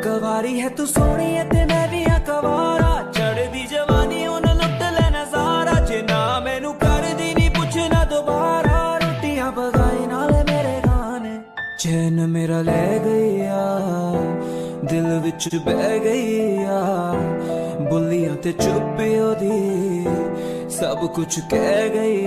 कवारी है तू सोनी है ते मैं भी हाँ कवारा चढ़दी जवानी उन लुट लेना सारा जे ना मैनू कर दी नी पुछना दोबारा रोटियां पकाई नाले मेरे गाने चैन मेरा ले गई दिल विच बह गई बुलियां ते चुप्पी ओदी सब कुछ कह गई